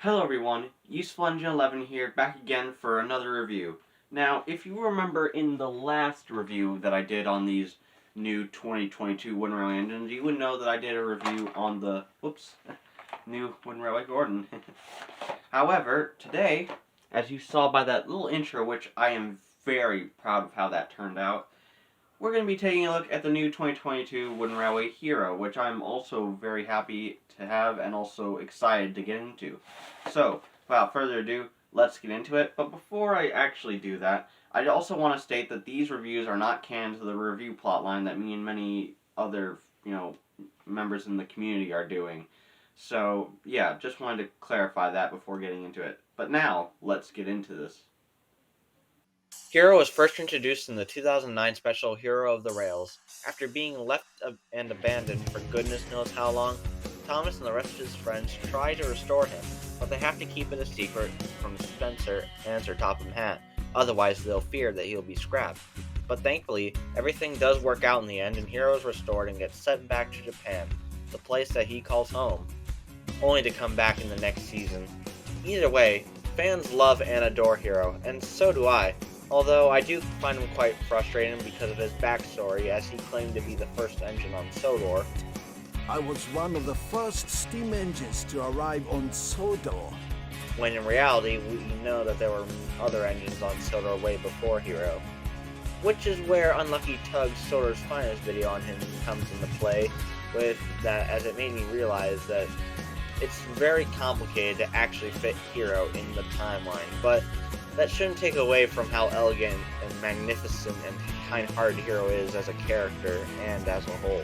Hello everyone, Useful11 here, back again for another review. Now, if you remember in the last review that I did on these new 2022 Wooden Railway engines, you would know that I did a review on the, new Wooden Railway Gordon. However, today, as you saw by that little intro, which I am very proud of how that turned out, we're going to be taking a look at the new 2022 Wooden Railway Hiro, which I'm also very happy to have and also excited to get into. So, without further ado, let's get into it. But before I actually do that, I also want to state that these reviews are not canon to the review plotline that me and many other, members in the community are doing. So, yeah, just wanted to clarify that before getting into it. But now, let's get into this. Hiro was first introduced in the 2009 special Hiro of the Rails. After being left and abandoned for goodness knows how long, Thomas and the rest of his friends try to restore him, but they have to keep it a secret from Spencer and Sir Topham Hatt, otherwise they'll fear that he'll be scrapped. But thankfully, everything does work out in the end and Hiro is restored and gets sent back to Japan, the place that he calls home, only to come back in the next season. Either way, fans love and adore Hiro, and so do I. Although I do find him quite frustrating because of his backstory, as he claimed to be the first engine on Sodor. I was one of the first steam engines to arrive on Sodor. When in reality, we know that there were other engines on Sodor way before Hiro. Which is where Unlucky Tug's Sodor's Finest video on him comes into play, with that, as it made me realize that it's very complicated to actually fit Hiro in the timeline, but that shouldn't take away from how elegant and magnificent and kind-hearted Hiro is as a character and as a whole.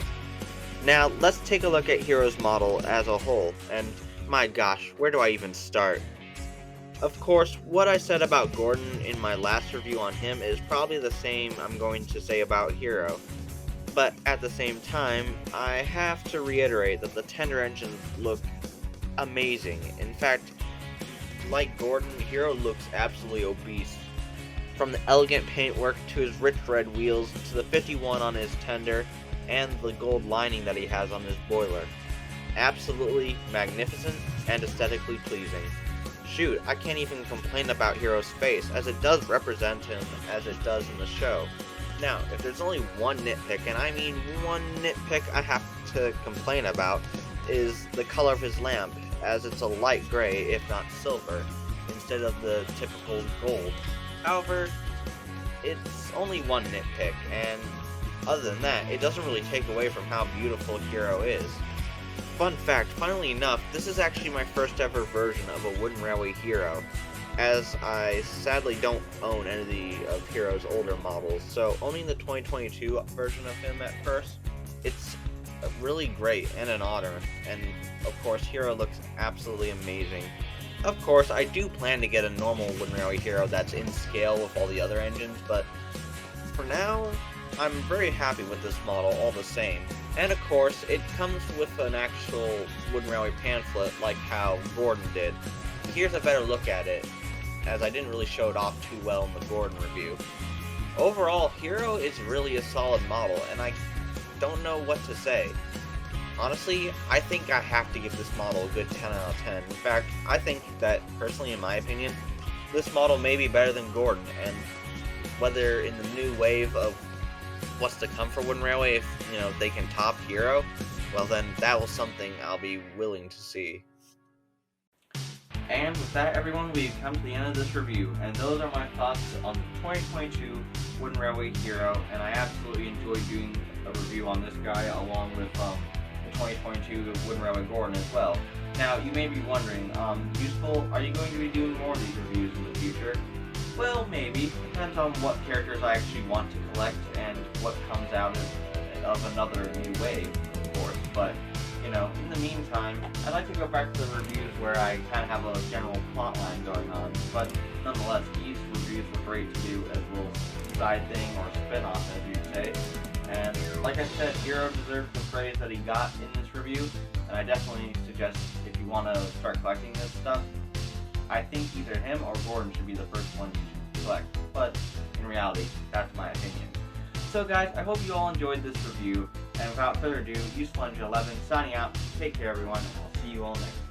Now, let's take a look at Hiro's model as a whole, and my gosh, where do I even start? Of course, what I said about Gordon in my last review on him is probably the same I'm going to say about Hiro. But at the same time, I have to reiterate that the tender engines look amazing. In fact, like Gordon, Hiro looks absolutely obese. From the elegant paintwork to his rich red wheels to the 51 on his tender and the gold lining that he has on his boiler. Absolutely magnificent and aesthetically pleasing. Shoot, I can't even complain about Hiro's face, as it does represent him as it does in the show. Now, if there's only one nitpick, and I mean one nitpick I have to complain about, is the color of his lamp, as it's a light gray, if not silver, instead of the typical gold. However, it's only one nitpick, and other than that, it doesn't really take away from how beautiful Hiro is. Fun fact, funnily enough, this is actually my first ever version of a Wooden Railway Hiro, as I sadly don't own any of Hiro's older models, so owning the 2022 version of him at first, it's really great and an honor, and of course Hiro looks absolutely amazing. Of course, I do plan to get a normal Wooden Railway Hiro that's in scale with all the other engines, but for now, I'm very happy with this model all the same. And of course, it comes with an actual Wooden Railway pamphlet like how Gordon did. Here's a better look at it, as I didn't really show it off too well in the Gordon review. Overall, Hiro is really a solid model, and I don't know what to say. Honestly, I think I have to give this model a good 10 out of 10. In fact, I think that, personally in my opinion, this model may be better than Gordon, and whether in the new wave of what's to come for Wooden Railway, if they can top Hiro, well then that was something I'll be willing to see. And with that, everyone, we've come to the end of this review, and those are my thoughts on the 2022 Wooden Railway Hiro, and I absolutely enjoyed doing a review on this guy along with the 2022 Wooden Railway Gordon as well. Now, you may be wondering, Useful, are you going to be doing more of these reviews in the future? Well, maybe. Depends on what characters I actually want to collect and what comes out of another new wave, of course. But, in the meantime, I'd like to go back to the reviews where I kind of have a general plot line going on. But nonetheless, these reviews were great to do as a little side thing or spin-off, as you'd say. And like I said, Hiro deserves the praise that he got in this review. And I definitely suggest, if you want to start collecting this stuff, I think either him or Gordon should be the first one you collect, but in reality, that's my opinion. So guys, I hope you all enjoyed this review, and without further ado, Useful11 signing out. Take care everyone, and I'll see you all next time.